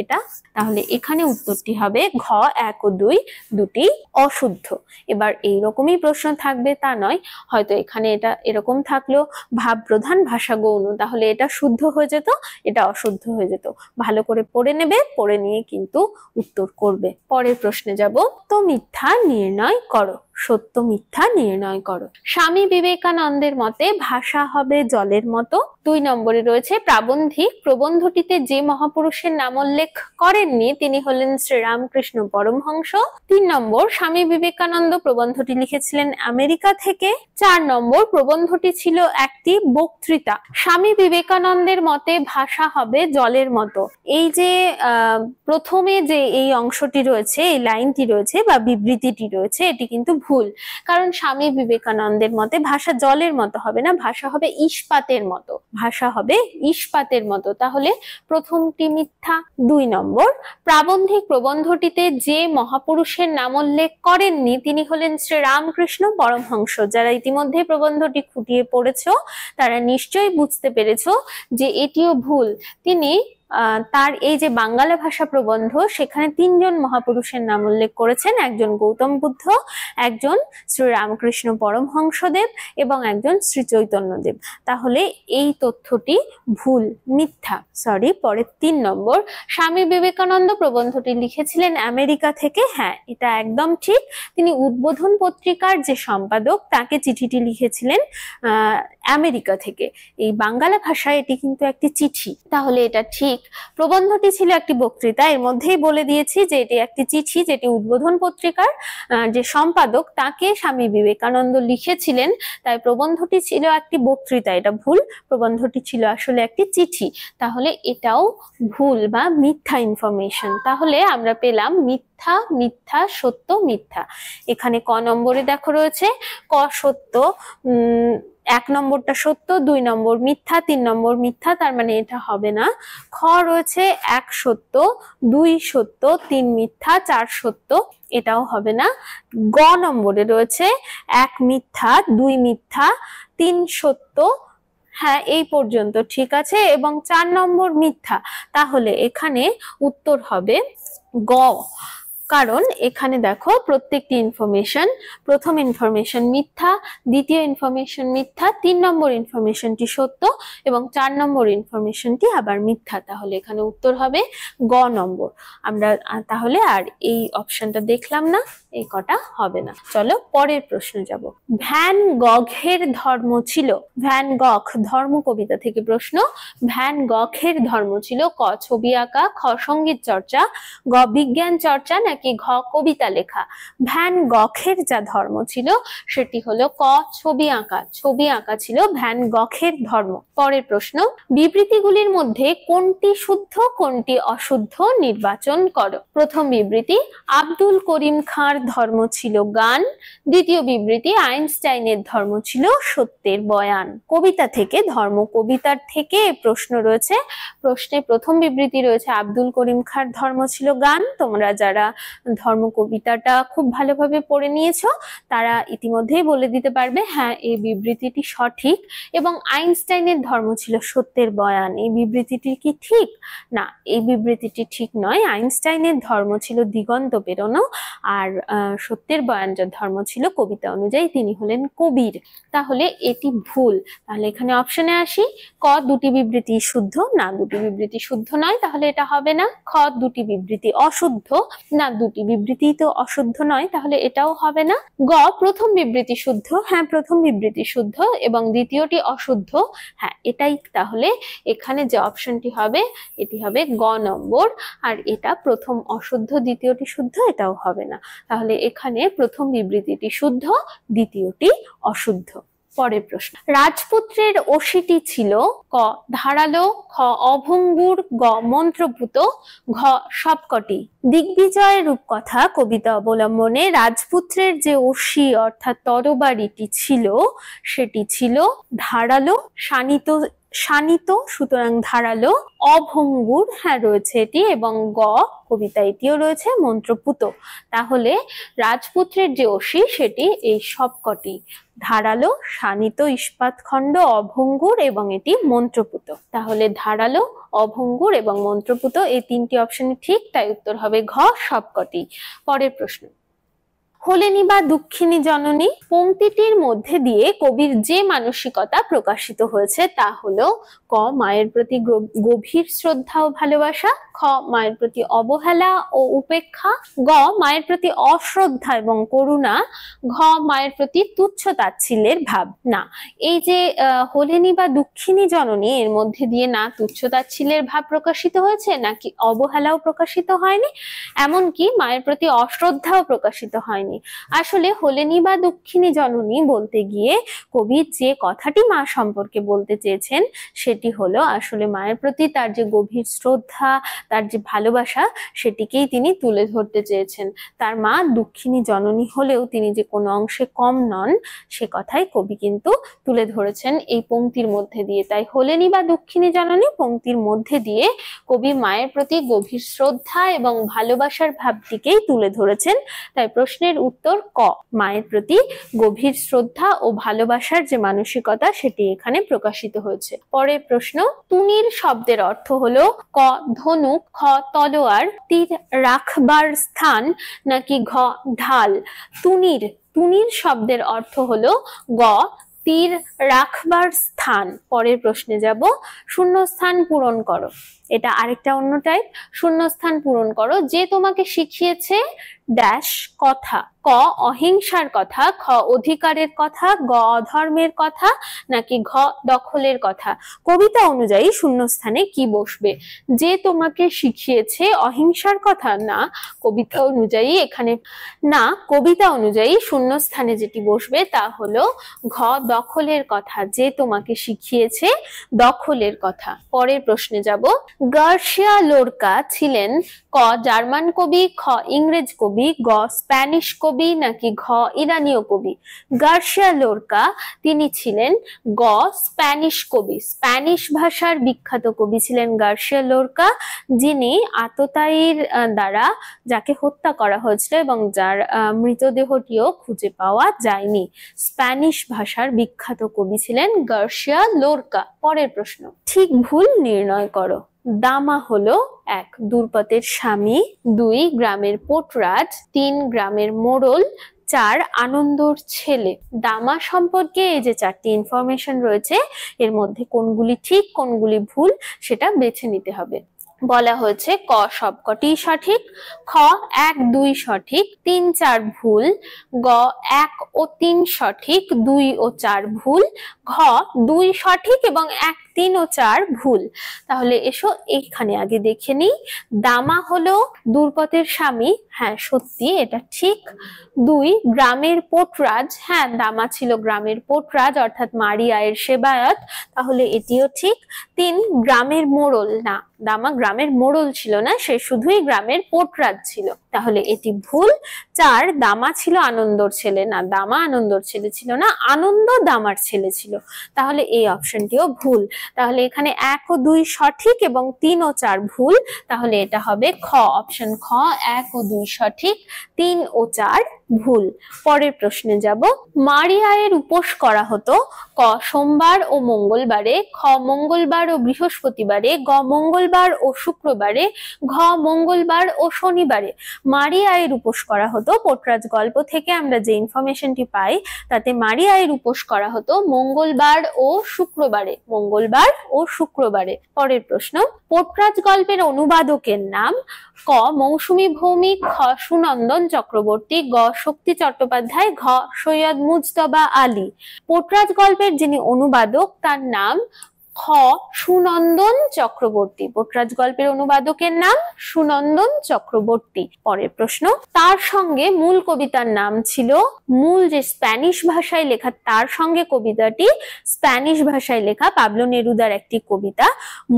A: এটা তাহলে এখানে উত্তরটি হবে ঘ 1 ও 2 দুটি অশুদ্ধ। এবার এইরকমই প্রশ্ন থাকবে তা নয়, হয়তো এখানে এটা এরকম থাকলেও ভাব প্রধান ভাষা গৌণ, তাহলে এটা শুদ্ধ হয়ে যেত, এটা অশুদ্ধ হয়ে যেত। ভালো করে পড়ে নেবে, পড়ে নিয়ে কিন্তু উত্তর করবে। পরের প্রশ্নে যাব। তো মিথ্যা নির্ণয় করো, সত্য মিথ্যা নির্ণয় করো। স্বামী বিবেকানন্দের মতে ভাষা হবে জলের মতো। 2 নম্বরে রয়েছে প্রাবন্ধিক প্রবন্ধটিতে যে মহাপুরুষের নাম উল্লেখ করেননি তিনি হলেন শ্রীরামকৃষ্ণ পরমহংস। 3 নম্বর স্বামী বিবেকানন্দ প্রবন্ধটি লিখেছিলেন আমেরিকা থেকে। 4 নম্বর প্রবন্ধটি ছিল একটি বক্তৃতা। স্বামী বিবেকানন্দের মতে ভাষা হবে জলের মতো। এই যে প্রথমে যে এই অংশটি রয়েছে, এই লাইনটি রয়েছে বা বিবৃতিটি রয়েছে, এটি কিন্তু ভুল, কারণ স্বামী বিবেকানন্দের মতে ভাষা জলের মতো হবে না, ভাষা হবে ইস্পাতের মতো, ভাষা হবে ইস্পাতের মতো। তাহলে প্রথমটি মিথ্যা। 2 নম্বর প্রাবন্ধিক প্রবন্ধটিতে যে মহাপুরুষের নাম উল্লেখ করেননি তিনি হলেন শ্রীরামকৃষ্ণ পরমহংস। যারা ইতিমধ্যে প্রবন্ধটি খুঁটিয়ে পড়েছো তারা নিশ্চয়ই বুঝতে পেরেছো যে এটিও ভুল। তিনি তার এই যে বাংলা ভাষা প্রবন্ধ সেখানে 3 জন মহাপুরুষের নাম উল্লেখ করেছেন, একজন গৌতম বুদ্ধ, একজন শ্রীরামকৃষ্ণ পরমহংসদেব এবং একজন শ্রী চৈতন্যদেব। তাহলে এই তথ্যটি ভুল, মিথ্যা। পরের 3 নম্বর স্বামী বিবেকানন্দ প্রবন্ধটি লিখেছিলেন আমেরিকা থেকে। হ্যাঁ, এটা একদম ঠিক। তিনি উদ্বোধন পত্রিকার যে সম্পাদক তাকে চিঠিটি লিখেছিলেন আমেরিকা থেকে। এই বাংলা ভাষায় এটি কিন্তু একটি চিঠি, তাহলে এটা ঠিক। প্রবন্ধটি ছিল একটি বক্তৃতা, এর মধ্যেই বলে দিয়েছি যে এটি একটি চিঠি যেটি উদ্বোধন পত্রিকার যে সম্পাদক তাকে স্বামী বিবেকানন্দ লিখেছিলেন, তাই প্রবন্ধটি ছিল একটি বক্তৃতা, এটা ভুল। প্রবন্ধটি ছিল আসলে একটি চিঠি, তাহলে এটাও ভুল বা মিথ্যা ইনফরমেশন। তাহলে আমরা পেলাম মিথ্যা, মিথ্যা, সত্য, মিথ্যা। এখানে ক নম্বরে দেখো রয়েছে ক সত্য, 1 নম্বরটা সত্য, 2 নম্বর মিথ্যা, 3 নম্বর মিথ্যা, তার মানে এটা হবে না। খ রয়েছে 1 সত্য, 2 সত্য, 3 মিথ্যা, 4 সত্য, এটাও হবে না। গ নম্বরে রয়েছে 1 মিথ্যা, 2 মিথ্যা, 3 সত্য, হ্যাঁ এই পর্যন্ত ঠিক আছে, এবং 4 নম্বর মিথ্যা। তাহলে এখানে উত্তর হবে গ, কারণ এখানে দেখো প্রত্যেকটি ইনফরমেশন, প্রথম ইনফরমেশন মিথ্যা, দ্বিতীয় ইনফরমেশন মিথ্যা, 3 নম্বর ইনফরমেশনটি সত্য এবং 4 নম্বর ইনফরমেশনটি আবার মিথ্যা। তাহলে এখানে উত্তর হবে গ নম্বর। আমরা তাহলে আর এই অপশনটা দেখলাম না। এই কটা হবে না। চলো পরের প্রশ্ন যাব। ভ্যান গঘের ধর্ম ছিল, ভ্যান গঘ ধর্ম কবিতা থেকে প্রশ্ন। ভ্যান গঘের ধর্ম ছিল ক ছবি আঁকা, খ সঙ্গীত চর্চা, গ বিজ্ঞান চর্চা নাকি ঘ কবিতা লেখা। ভ্যান গঘের যা ধর্ম ছিল সেটি হলো ক ছবি আঁকা, ছবি আঁকা ছিল ভ্যান গঘের ধর্ম। পরের প্রশ্ন, বিবৃতিগুলির মধ্যে কোনটি শুদ্ধ কোনটি অশুদ্ধ নির্বাচন করো। প্রথম বিবৃতি, আব্দুল করিম খাঁর ধর্ম ছিল গান। দ্বিতীয় বিবৃতি, আইনস্টাইনের ধর্ম ছিল সত্যের বয়ান। কবিতা থেকে ধর্ম কবিতার থেকে প্রশ্ন রয়েছে। প্রশ্নে প্রথম বিবৃতি রয়েছে আব্দুল করিম খাঁর ধর্ম ছিল গান। তোমরা যারা ধর্ম কবিতাটা খুব ভালোভাবে পড়ে নিয়েছো তারা ইতিমধ্যেই বলে দিতে পারবে হ্যাঁ এই বিবৃতিটি সঠিক। এবং আইনস্টাইনের ধর্ম ছিল সত্যের বয়ান, এই বিবৃতিটি কি ঠিক? না, এই বিবৃতিটি ঠিক নয়। আইনস্টাইনের ধর্ম ছিল দিগন্ত পেরোনো, আর সত্যের বয়ান যার ধর্ম ছিল কবিতা অনুযায়ী তিনি হলেন কবির। তাহলে এটি ভুল। তাহলে এখানে অপশনে আসি, ক দুটি বিবৃতি শুদ্ধ, না দুটি বিবৃতি শুদ্ধ নয়, তাহলে এটা হবে না। খ দুটি বিবৃতি অশুদ্ধ, না দুটি বিবৃতি তো অশুদ্ধ নয়, তাহলে এটাও হবে না। গ প্রথম বিবৃতি শুদ্ধ, হ্যাঁ প্রথম বিবৃতি শুদ্ধ এবং দ্বিতীয়টি অশুদ্ধ, হ্যাঁ এটাই তাহলে এখানে যে অপশনটি হবে এটি হবে গ নম্বর। আর এটা প্রথম অশুদ্ধ দ্বিতীয়টি শুদ্ধ, এটাও হবে না। তাহলে এখানে প্রথম বিবৃতিটি শুদ্ধ, দ্বিতীয়টি অশুদ্ধ। পরের প্রশ্ন, রাজপুত্রের অসিটি ছিল ক ধারালো, খ অভঙ্গুর, গ মন্ত্রপুত, ঘ সবকটি। দিগ্বিজয় রূপকথা কবিতা অবলম্বনে রাজপুত্রের যে অসি অর্থাৎ তরবারিটি ছিল সেটি ছিল ধারালো, শানিত সুতরাং ধারালো, অভঙ্গুর হ্যাঁ রয়েছে এটি, এবং গ কবিতা এটিও রয়েছে মন্ত্রপুত। তাহলে রাজপুত্রের যে অসি সেটি এই সবকটি, ধারালো, শানিত, ইস্পাতখণ্ড, অভঙ্গুর এবং এটি মন্ত্রপুত। তাহলে ধারালো, অভঙ্গুর এবং মন্ত্রপুত এই তিনটি অপশনই ঠিক, তাই উত্তর হবে ঘ সবকটি। পরের প্রশ্ন, হলেনি বা দুঃখিনী জননী পংক্তিটির মধ্যে দিয়ে কবির যে মানসিকতা প্রকাশিত হয়েছে তা হলো ক মায়ের প্রতি গভীর শ্রদ্ধা ও ভালোবাসা, খ মায়ের প্রতি অবহেলা ও উপেক্ষা, গ মায়ের প্রতি অশ্রদ্ধা এবং করুণা, ঘ মায়ের প্রতি তুচ্ছ তাচ্ছিল্যের ভাব। না, এই যে হলেনি বা দুঃখিনী জননী এর মধ্যে দিয়ে না তুচ্ছ তাচ্ছিল্যের ভাব প্রকাশিত হয়েছে, নাকি অবহেলাও প্রকাশিত হয়নি, এমনকি মায়ের প্রতি অশ্রদ্ধাও প্রকাশিত হয়নি। আসলে হলেনি বা দুঃখিনী জননী বলতে গিয়ে কবি যে কথাটি মা সম্পর্কে বলতে চেয়েছেন সেটি হলো আসলে মায়ের প্রতি তার যে গভীর শ্রদ্ধা, তার যে ভালোবাসা সেটিকেই তিনি তুলে ধরতে চেয়েছেন। তার মা দুঃখিনী জননী হলেও তিনি যে কোনো অংশে কম নন সে কথাই কবি কিন্তু তুলে ধরেছেন এই পংক্তির মধ্যে দিয়ে। তাই হলেনি বা দুঃখিনী জননী পংক্তির মধ্যে দিয়ে কবি মায়ের প্রতি গভীর শ্রদ্ধা এবং ভালোবাসার ভাবটিকেই তুলে ধরেছেন। তাই প্রশ্নের উত্তর ক মায়ের প্রতি গভীর শ্রদ্ধা ও ভালোবাসার যে মানসিকতা সেটি এখানে প্রকাশিত হয়েছে। পরের প্রশ্ন, তুনির শব্দের অর্থ হলো ক ধনুক, খ তলোয়ার, তীর রাখবার স্থান নাকি ঘ ঢাল। তুনির শব্দের অর্থ হলো গ তীর রাখবার স্থান। পরের প্রশ্নে যাব, শূন্যস্থান পূরণ করো। এটা আরেকটা অন্য টাইপ। শূন্যস্থান পূরণ করো, যে তোমাকে শিখিয়েছে ড্যাশ কথা। ক অহিংসার কথা, খ অধিকারের কথা, গ অধর্মের কথা নাকি ঘ দখলের কথা। কবিতা অনুযায়ী শূন্যস্থানে কি বসবে? যে তোমাকে শিখিয়েছে অহিংসার কথা, না কবিতা অনুযায়ী এখানে না, কবিতা অনুযায়ী শূন্যস্থানে যেটি বসবে তা হলো ঘ দখলের কথা, যে তোমাকে শিখিয়েছে দখলের কথা। পরের প্রশ্নে যাব, গার্সিয়া লোরকা ছিলেন ক জার্মান কবি, খ ইংরেজ কবি, গ স্প্যানিশ কবি নাকি ঘ ইরানীয় কবি। গার্সিয়া লোরকা তিনি ছিলেন গ স্প্যানিশ কবি। স্প্যানিশ ভাষার বিখ্যাত কবি ছিলেন গার্সিয়া লোরকা, যিনি আততায়ীর দ্বারা যাকে হত্যা করা হয়েছিল এবং যার মৃতদেহটিও খুঁজে পাওয়া যায়নি। স্প্যানিশ ভাষার বিখ্যাত কবি ছিলেন গার্সিয়া লোরকা। পরের প্রশ্ন, ঠিক ভুল নির্ণয় করো। দামা হলো ১ দুর্পতের স্বামী, ২ গ্রামের পোটরাজ, ৩ গ্রামের মোড়ল, ৪ আনন্দর ছেলে। দামা সম্পর্কে এই যে ৪টি ইনফরমেশন রয়েছে এর মধ্যে কোনগুলি ঠিক কোনগুলি ভুল সেটা বেছে নিতে হবে। বলা হয়েছে ক সবকটি সঠিক, খ 1, 2 সঠিক, 3, 4 ভুল, গ 1 ও 3 সঠিক, 2 ও 4 ভুল, ঘ 2 সঠিক এবং 1, 3 ও 4 ভুল। তাহলে এসো এইখানে আগে দেখে নিই। দামা হলো দুর্গতের স্বামী, হ্যাঁ সত্যি এটা ঠিক। 2 গ্রামের পোটরাজ, হ্যাঁ দামা ছিল গ্রামের পোটরাজ অর্থাৎ মারিয়ায়ের সেবায়ত, তাহলে এটিও ঠিক। 3 গ্রামের মোড়ল, না দামা গ্রামের মোড়ল ছিল না, সে শুধুই গ্রামের পোটরাজ ছিল, তাহলে এটি ভুল। 4 দামা ছিল আনন্দর ছেলে, না দামা আনন্দর ছেলে ছিল না, আনন্দ দামার ছেলে ছিল, তাহলে এই অপশনটিও ভুল। তাহলে এখানে 1 ও 2 সঠিক এবং 3 ও 4 ভুল, তাহলে এটা হবে খ, অপশন খ 1 ও 2 সঠিক, 3 ও 4 ভুল। পরের প্রশ্নে যাব। মারিয়ায়ের উপোস করা হতো ক সোমবার ও মঙ্গলবারে, খ মঙ্গলবার ও বৃহস্পতিবারে, গ মঙ্গলবার ও শুক্রবারে, ঘ মঙ্গলবার ও শনিবারে। মারিয়ায়ের উপোস করা হতো, পোটরাজ গল্প থেকে আমরা যে ইনফরমেশনটি পাই তাতে মারিয়ায়ের উপোস করা হতো মঙ্গলবার ও শুক্রবারে, মঙ্গলবার ও শুক্রবারে। পরের প্রশ্ন, পোটরাজ গল্পের অনুবাদকের নাম ক মৌসুমী ভৌমিক, খ সুনন্দন চক্রবর্তী, গ শক্তি চট্টোপাধ্যায়, ঘ সৈয়দ মুজতবা আলী। পোটরাজ গল্পের যিনি অনুবাদক তার নাম খ সুনন্দন চক্রবর্তী, পোটরাজ গল্পের অনুবাদকের নাম সুনন্দন চক্রবর্তী। পরের প্রশ্ন, তার সঙ্গে মূল কবিতার নাম ছিল, মূল যে স্প্যানিশ ভাষায় লেখা তার সঙ্গে কবিতাটি স্প্যানিশ ভাষায় লেখা পাবলো নেরুদার একটি কবিতা,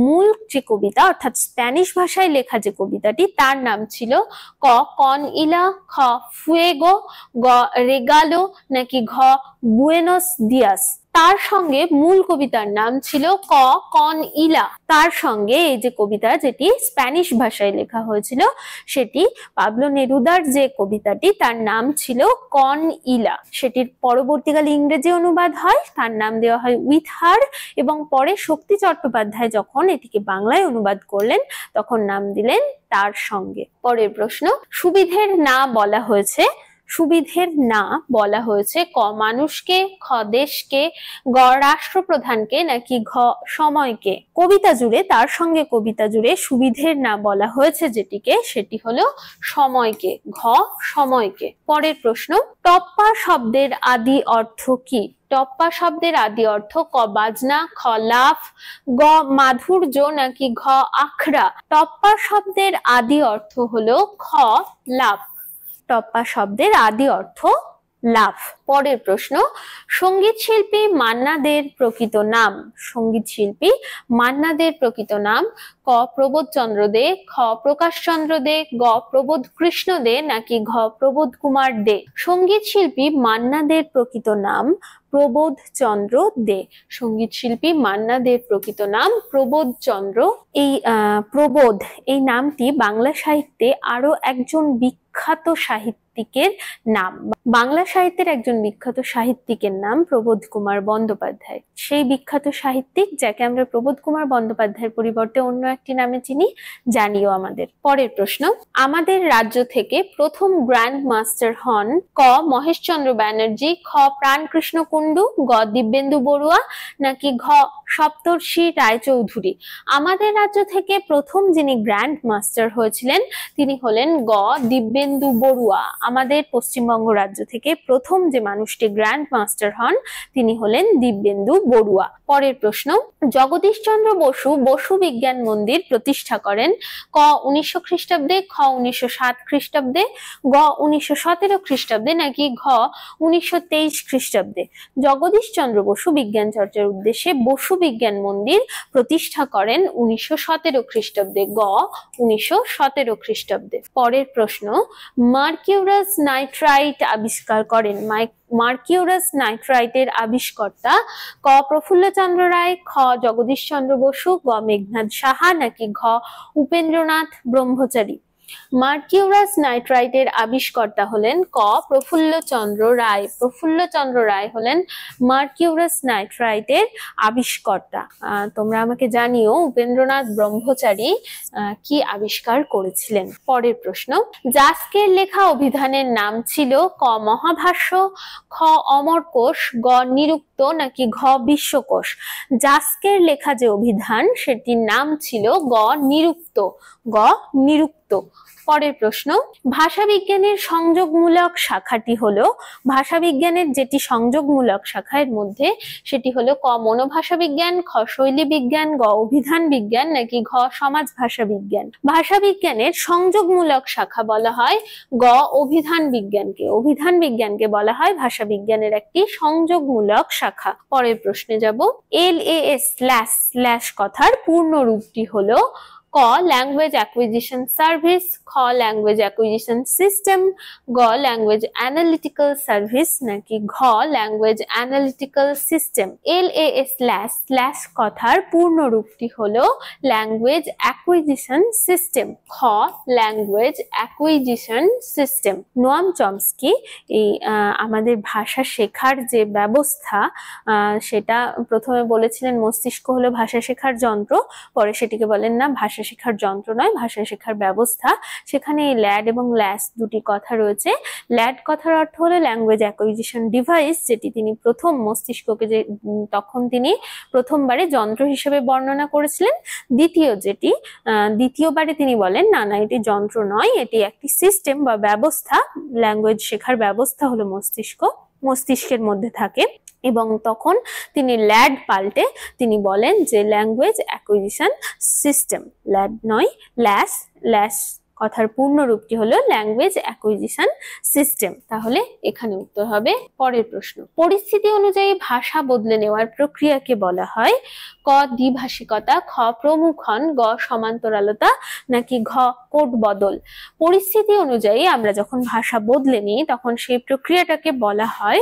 A: মূল যে কবিতা অর্থাৎ স্প্যানিশ ভাষায় লেখা যে কবিতাটি তার নাম ছিল ক কন ইলা, খ ফুয়েগো, গ রেগালো, নাকি ঘ বুয়েনোস দিয়াস। তার সঙ্গে মূল কবিতার নাম ছিল ক কন ইলা, তার সঙ্গে এই যে কবিতা যেটি স্প্যানিশ ভাষায় লেখা হয়েছিল সেটি পাবলো নেরুদার যে কবিতাটি তার নাম ছিল কন ইলা, সেটির পরবর্তীকালে ইংরেজি অনুবাদ হয়, তার নাম দেওয়া হয় উইথ হার, এবং পরে শক্তি চট্টোপাধ্যায় যখন এটিকে বাংলায় অনুবাদ করলেন তখন নাম দিলেন তার সঙ্গে। পরের প্রশ্ন, সুবিধের না বলা হয়েছে, সুবিধের না বলা হয়েছে ক মানুষকে, খ দেশকে, গ রাষ্ট্রপ্রধানকে, নাকি ঘ সময়কে। কবিতা জুড়ে তার সঙ্গে কবিতা জুড়ে সুবিধের না বলা হয়েছে যেটিকে সেটি হলো সময়কে, ঘ সময়কে। পরের প্রশ্ন, টপ্পা শব্দের আদি অর্থ কি? টপ্পা শব্দের আদি অর্থ ক বাজনা, খ লাফ, গ মাধুর্য, নাকি ঘ আখড়া। টপ্পা শব্দের আদি অর্থ হলো খ লাফ, টপ্পা শব্দের আদি অর্থ লাফ। পরের প্রশ্ন, সঙ্গীত শিল্পী মান্না দের প্রকৃত নাম, সঙ্গীত শিল্পী মান্না দের প্রকৃত নাম ক প্রবোধ চন্দ্র দে, খ প্রকাশ চন্দ্র দে, গ প্রবোধ কৃষ্ণ দে, নাকি ঘ প্রবোধ কুমার দে। সঙ্গীত শিল্পী মান্না দের প্রকৃত নাম প্রবোধ চন্দ্র দে, সঙ্গীত শিল্পী মান্না দের প্রকৃত নাম প্রবোধ চন্দ্র। এই প্রবোধ এই নামটি বাংলা সাহিত্যে আরো একজন বিখ্যাত সাহিত্যিকের নাম, বাংলা সাহিত্যের একজন বিখ্যাত সাহিত্যিকের নাম প্রবোধ কুমার বন্দ্যোপাধ্যায়। সেই বিখ্যাত সাহিত্যিক যাকে আমরা প্রবোধ কুমার বন্দ্যোপাধ্যায়ের পরিবর্তে অন্য একটি নামে চিনি, জানিও আমাদের। পরের প্রশ্ন, আমাদের রাজ্য থেকে প্রথম গ্র্যান্ড মাস্টার হন ক মহেশচন্দ্র ব্যানার্জি, খ প্রাণকৃষ্ণ কুন্ডু, গ দিব্যেন্দু বড়ুয়া, নাকি ঘ সপ্তর্ষি রায়চৌধুরী। আমাদের রাজ্য থেকে প্রথম যিনি গ্র্যান্ড মাস্টার হয়েছিলেন তিনি হলেন গ দিব্যেন্দু বড়ুয়া। আমাদের পশ্চিমবঙ্গ রাজ্য থেকে প্রথম যে মানুষটি গ্র্যান্ড মাস্টার হন তিনি হলেন দিব্যেন্দু বড়ুয়া। পরের প্রশ্ন, জগদীশচন্দ্র বসু বসু বিজ্ঞান মন্দির প্রতিষ্ঠা করেন ক 1900 খ্রিস্টাব্দে, খ 1907 খ্রিস্টাব্দে, গ 1917 খ্রিস্টাব্দে, নাকি ঘ 1923 খ্রিস্টাব্দে। জগদীশচন্দ্র বসু বিজ্ঞান চর্চার উদ্দেশ্যে বসু বিজ্ঞান মন্দির প্রতিষ্ঠা করেন 1917 খ্রিস্টাব্দে, গ 1917 খ্রিস্টাব্দে। পরের প্রশ্ন, মার্কিউরাস নাইট্রাইট আবিষ্কার করেন, মার্কিউরাস নাইট্রাইটের আবিষ্কর্তা ক প্রফুল্লচন্দ্র রায়, খ জগদীশচন্দ্র বসু, গ মেঘনাদ সাহা, নাকি ঘ উপেন্দ্রনাথ ব্রহ্মচারী। মার্কিউরাস নাইট্রাইটের আবিষ্কর্তা হলেন ক প্রফুল্লচন্দ্র রায়। প্রফুল্লচন্দ্র রায় হলেন মার্কিউরাস নাইট্রাইটের আবিষ্কর্তা। তোমরা আমাকে জানিও উপেন্দ্রনাথ ব্রহ্মচারী কি আবিষ্কার করেছিলেন। পরের প্রশ্ন, জাস্কের লেখা অভিধানের নাম ছিল ক মহাভাষ্য, খ অমরকোষ, গ নিরুক্ত নাকি ঘ বিশ্বকোষ। জাস্কের লেখা যে অভিধান সেটির নাম ছিল গ নিরুক্ত, গ নিরুক্ত। পরের প্রশ্ন, ভাষাবিজ্ঞানের সংযোগমূলক শাখাটি হলো, ভাষাবিজ্ঞানের যেটি সংযোগমূলক শাখার মধ্যে সেটি হলো ক মনোভাষা বিজ্ঞান, খ শৈলী বিজ্ঞান, গ অভিধান বিজ্ঞান নাকি ঘ সমাজ ভাষা বিজ্ঞান। ভাষাবিজ্ঞানের সংযোগমূলক শাখা বলা হয় গ অভিধান বিজ্ঞানকে। অভিধান বিজ্ঞানকে বলা হয় ভাষাবিজ্ঞানের একটি সংযোগমূলক শাখা। পরের প্রশ্নে যাব। LAS স্ল্যাশ কথার পূর্ণ রূপটি হলো ক ল্যাঙ্গুয়েজ অ্যাকুইজিশন সার্ভিস, খ ল্যাঙ্গুয়েজ অ্যাকুইজিশন সিস্টেম, গ ল্যাঙ্গুয়েজ অ্যানালিটিক্যাল সার্ভিস নাকি ঘ language analytical system. LAS slash কথার পূর্ণ রূপটি হলো ল্যাঙ্গুয়েজ অ্যাকুইজিশন সিস্টেম, খ language acquisition system. Noam Chomsky এই আমাদের ভাষা শেখার যে ব্যবস্থা সেটা প্রথমে বলেছিলেন মস্তিষ্ক হলো ভাষা শেখার যন্ত্র, পরে সেটিকে বলেন না ভাষা শেখার যন্ত্র নয়, ভাষা শেখার ব্যবস্থা। সেখানে ল্যাড এবং ল্যাস দুটি কথা রয়েছে। ল্যাড কথার অর্থ হলো ল্যাঙ্গুয়েজ অ্যাকুইজিশন ডিভাইস, যেটি তিনি প্রথম মস্তিষ্ককে যে তখন তিনি প্রথমবারে যন্ত্র হিসেবে বর্ণনা করেছিলেন। দ্বিতীয়বারে তিনি বলেন না এটি যন্ত্র নয়, এটি একটি সিস্টেম বা ব্যবস্থা। ল্যাঙ্গুয়েজ শেখার ব্যবস্থা হলো মস্তিষ্কের মধ্যে থাকে, এবং তখন তিনি ল্যাড পাল্টে তিনি বলেন যে ল্যাঙ্গুয়েজ অ্যাকুইজিশন সিস্টেম। ল্যাড নয়, ল্যাস কথার পূর্ণ রূপটি হলো ল্যাঙ্গুয়েজ অ্যাকুইজিশন সিস্টেম। তাহলে এখানে উত্তর হবে। পরের প্রশ্ন, পরিস্থিতি অনুযায়ী ভাষা বদলে নেওয়ার প্রক্রিয়াকে বলা হয় ক দ্বিভাষিকতা, খ প্রমুখন, গ সমান্তরালতা নাকি ঘ কোড বদল। পরিস্থিতি অনুযায়ী আমরা যখন ভাষা বদলে নিই তখন সেই প্রক্রিয়াটাকে বলা হয়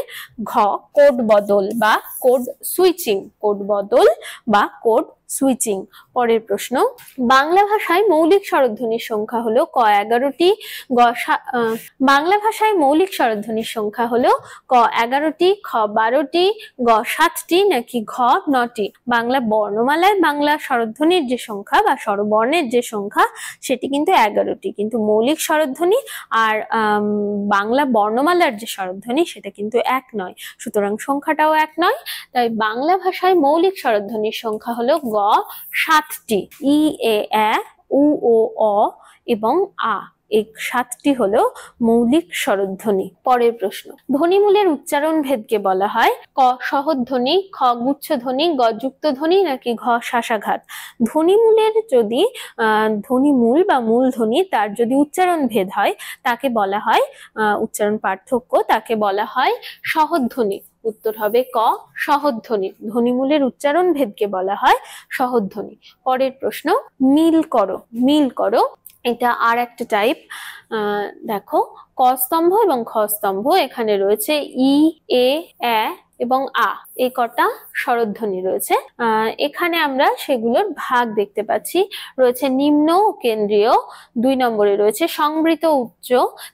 A: ঘ কোড বদল বা কোড সুইচিং। কোড বদল বা কোড সুইচিং। পরের প্রশ্ন, বাংলা ভাষায় মৌলিক স্বরধ্বনির সংখ্যা হলো ক 11টি, বাংলা ভাষায় মৌলিক স্বরধ্বনির সংখ্যা হলো ক 11টি, খ 12টি, গ 7টি নাকি ঘ 9টি। বাংলা বর্ণমালায় বাংলা স্বরধ্বনির যে সংখ্যা বা স্বরবর্ণের যে সংখ্যা সেটি কিন্তু 11টি, কিন্তু মৌলিক স্বরধ্বনি আর বাংলা বর্ণমালার যে স্বরধ্বনি সেটা কিন্তু এক নয়, সুতরাং সংখ্যাটাও এক নয়। তাই বাংলা ভাষায় মৌলিক স্বরধ্বনির সংখ্যা হলো গ 7টি। ই, এ, উ, ও, অ এবং আ, এই 7টি হলো মৌলিক স্বরধ্বনি। পরের প্রশ্ন, ধ্বনিমূলের উচ্চারণ ভেদকে বলা হয় ক সহধ্বনি, খ গুচ্ছধ্বনি, গ যুক্তধ্বনি নাকি ঘ শ্বাসাঘাত। ধ্বনিমূলের যদি ধ্বনিমূল বা মূলধ্বনি তার যদি উচ্চারণ ভেদ হয় তাকে বলা হয় উচ্চারণ পার্থক্য, তাকে বলা হয় সহধ্বনি। উত্তর হবে ক সহধ্বনি। ধ্বনিমূলের উচ্চারণ ভেদকে বলা হয় সহধ্বনি। পরের প্রশ্ন, মিল করো এটা আর একটা টাইপ। দেখো ক স্তম্ভ এবং খ স্তম্ভ, এখানে রয়েছে ই, এ, এবং আ, এই কটা স্বরধ্বনি রয়েছে। এখানে আমরা সেগুলোর ভাগ দেখতে পাচ্ছি। রয়েছে নিম্ন কেন্দ্রীয়, 2 নম্বরে রয়েছে সংবৃত উচ্চ,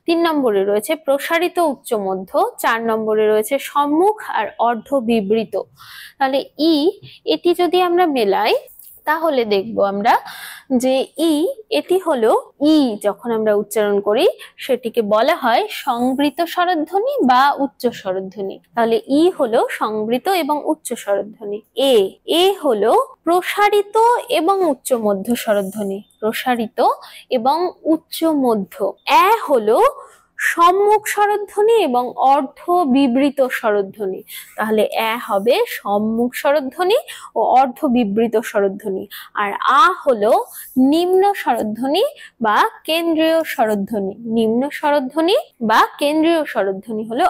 A: 3 নম্বরে রয়েছে প্রসারিত উচ্চ মধ্য, 4 নম্বরে রয়েছে সম্মুখ আর অর্ধ বিবৃত। তাহলে এটি যদি আমরা মেলাই তাহলে দেখবো আমরা যে এটি হলো যখন আমরা উচ্চারণ করি সেটিকে বলা হয় সংবৃত স্বরধ্বনি বা উচ্চ স্বরধ্বনি। তাহলে হলো সংবৃত এবং উচ্চ স্বরধ্বনি। এ হলো প্রসারিত এবং উচ্চ মধ্য স্বরধ্বনি, প্রসারিত এবং উচ্চ মধ্য। হলো সম্মুখ স্বরধ্বনি এবং অর্ধ বিবৃত স্বরধ্বনি। তাহলে হবে সম্মুখ স্বরধ্বনি ও অর্ধ বিবৃত স্বরধ্বনি, আর হলো নিম্ন স্বরধ্বনি বা কেন্দ্রীয় স্বরধ্বনি। নিম্ন স্বরধ্বনি বা কেন্দ্রীয় স্বরধ্বনি হলো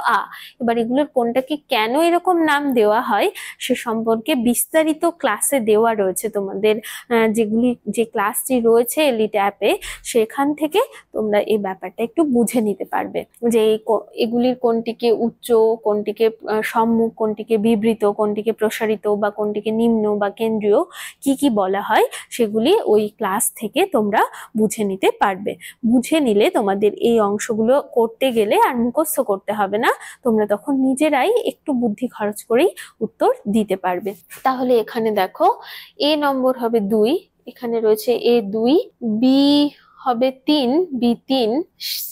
A: এবার এগুলোর কোনটাকে কেন এরকম নাম দেওয়া হয় সে সম্পর্কে বিস্তারিত ক্লাসে দেওয়া রয়েছে তোমাদের, যে ক্লাসটি রয়েছে এলিট অ্যাপে, সেখান থেকে তোমরা এই ব্যাপারটা একটু বুঝে নিতে পারো। পারবে যে এগুলির কোনটিকে উচ্চ, কোনটিকে সম্মুখ, কোনটিকে বিবৃত, কোনটিকে প্রসারিত বা কোনটিকে নিম্ন বা কেন্দ্রীয় কি কি বলা হয় সেগুলি ওই ক্লাস থেকে তোমরা বুঝে নিতে পারবে। বুঝে নিলে তোমাদের এই অংশগুলো করতে গেলে আর মুখস্থ করতে হবে না, তোমরা তখন নিজেরাই একটু বুদ্ধি খরচ করেই উত্তর দিতে পারবে। তাহলে এখানে দেখো এ নম্বর হবে 2, এখানে রয়েছে A2, বি হবে 3, B3,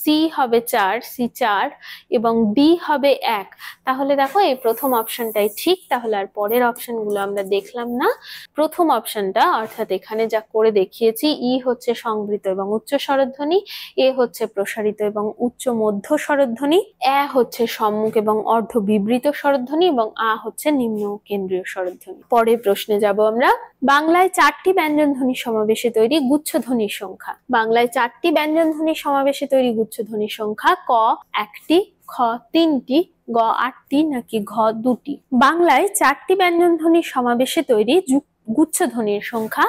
A: সি হবে 4, C4 এবং ডি হবে 1। তাহলে দেখো এই প্রথম অপশনটাই ঠিক, তাহলে আর পরের অপশনগুলো আমরা দেখলাম না। প্রথম অপশনটা অর্থাৎ এখানে যা করে দেখিয়েছি, ই হচ্ছে সংবৃত এবং উচ্চ স্বরধ্বনি, এ হচ্ছে প্রসারিত এবং উচ্চ মধ্য স্বরধ্বনি, এ হচ্ছে সম্মুখ এবং অর্ধ বিবৃত স্বরধ্বনি এবং আ হচ্ছে নিম্ন কেন্দ্রীয় স্বরধ্বনি। পরের প্রশ্নে যাব আমরা। বাংলায় 4টি ব্যঞ্জন ধ্বনির সমাবেশে তৈরি গুচ্ছধ্বনির সংখ্যা। বাংলায় 4টি ব্যঞ্জন ধ্বনির সমাবেশে তৈরি গুচ্ছধ্বনির সংখ্যা ক 1টি, খ 3টি, গ 8টি নাকি ঘ 2টি। বাংলায় 4টি ব্যঞ্জন ধ্বনির সমাবেশে তৈরি গুচ্ছধ্বনির সংখ্যা,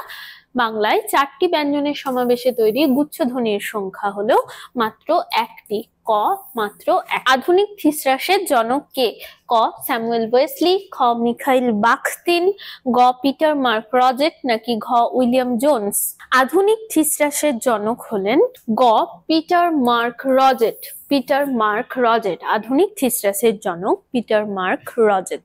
A: বাংলায় 4টি ব্যঞ্জনের সমাবেশে তৈরি গুচ্ছধ্বনির সংখ্যা হলো মাত্র 1টি, ক মাত্র 1। আধুনিক থিসরাসের জনক কে? ক স্যামুয়েল ওয়েসলি, খ মিখাইল বাখতিন, গ পিটার মার্ক রজেট নাকি ঘ উইলিয়াম জোনস। আধুনিক থিসরাসের জনক হলেন গ পিটার মার্ক রজেট। পিটার মার্ক রজেট আধুনিক থিসরাসের জনক পিটার মার্ক রজেট।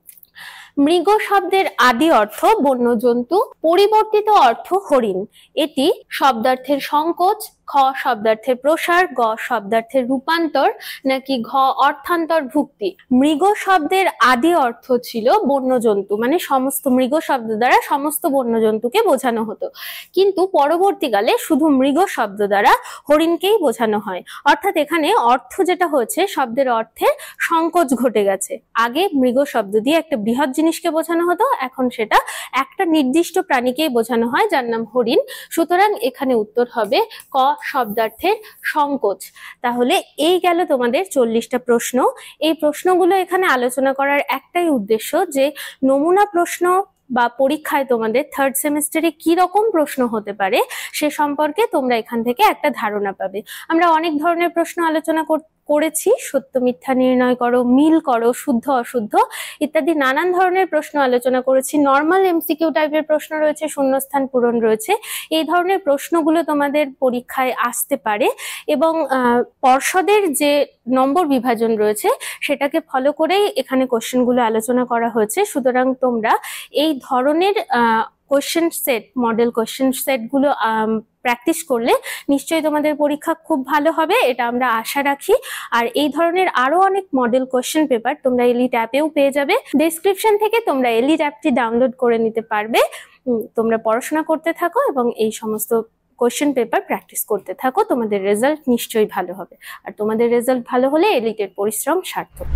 A: মৃগ শব্দের আদি অর্থ বন্য জন্তু, পরিবর্তিত অর্থ হরিণ। এটি শব্দার্থের সংকোচ, খ শব্দার্থের প্রসার, গ শব্দার্থের রূপান্তর নাকি ঘ অর্থান্তর ভুক্তি। মৃগ শব্দের আদি অর্থ ছিল বন্য জন্তু, মানে সমস্ত মৃগ শব্দ দ্বারা সমস্ত বন্য জন্তুকে বোঝানো হতো, কিন্তু পরবর্তীকালে শুধু মৃগ শব্দ দ্বারা হরিণকেই বোঝানো হয়। অর্থাৎ এখানে অর্থ যেটা হচ্ছে, শব্দের অর্থে সংকোচ ঘটে গেছে। আগে মৃগ শব্দ দিয়ে একটা বৃহৎ জিনিসকে বোঝানো হতো, এখন সেটা একটা নির্দিষ্ট প্রাণীকেই বোঝানো হয় যার নাম হরিণ। সুতরাং এখানে উত্তর হবে ক শব্দার্থের সংকোচ। তাহলে এই গেল তোমাদের 40টা প্রশ্ন। এই প্রশ্নগুলো এখানে আলোচনা করার একটাই উদ্দেশ্য যে নমুনা প্রশ্ন বা পরীক্ষায় তোমাদের 3rd সেমিস্টারে কি রকম প্রশ্ন হতে পারে সে সম্পর্কে তোমরা এখান থেকে একটা ধারণা পাবে। আমরা অনেক ধরনের প্রশ্ন আলোচনা করেছি, সত্য মিথ্যা নির্ণয় করো, মিল করো, শুদ্ধ অশুদ্ধ ইত্যাদি নানান ধরনের প্রশ্ন আলোচনা করেছি। নর্মাল এমসিকিউ টাইপের প্রশ্ন রয়েছে, শূন্যস্থান পূরণ রয়েছে। এই ধরনের প্রশ্নগুলো তোমাদের পরীক্ষায় আসতে পারে এবং পর্ষদের যে নম্বর বিভাজন রয়েছে সেটাকে ফলো করেই এখানে কোশ্চেনগুলো আলোচনা করা হয়েছে। সুতরাং তোমরা এই ধরনের question set, model question set গুলো প্র্যাকটিস করলে নিশ্চয়ই তোমাদের পরীক্ষা খুব ভালো হবে, এটা আমরা আশা রাখি। আর এই ধরনের আরো অনেক মডেল কোশ্চেন পেপার তোমরা এলিট অ্যাপেও পেয়ে যাবে। ডেসক্রিপশন থেকে তোমরা এলিট অ্যাপটি ডাউনলোড করে নিতে পারবে। তোমরা পড়াশোনা করতে থাকো এবং এই সমস্ত কোশ্চেন পেপার প্র্যাকটিস করতে থাকো, তোমাদের রেজাল্ট নিশ্চয়ই ভালো হবে। আর তোমাদের রেজাল্ট ভালো হলে এলিটের পরিশ্রম সার্থক।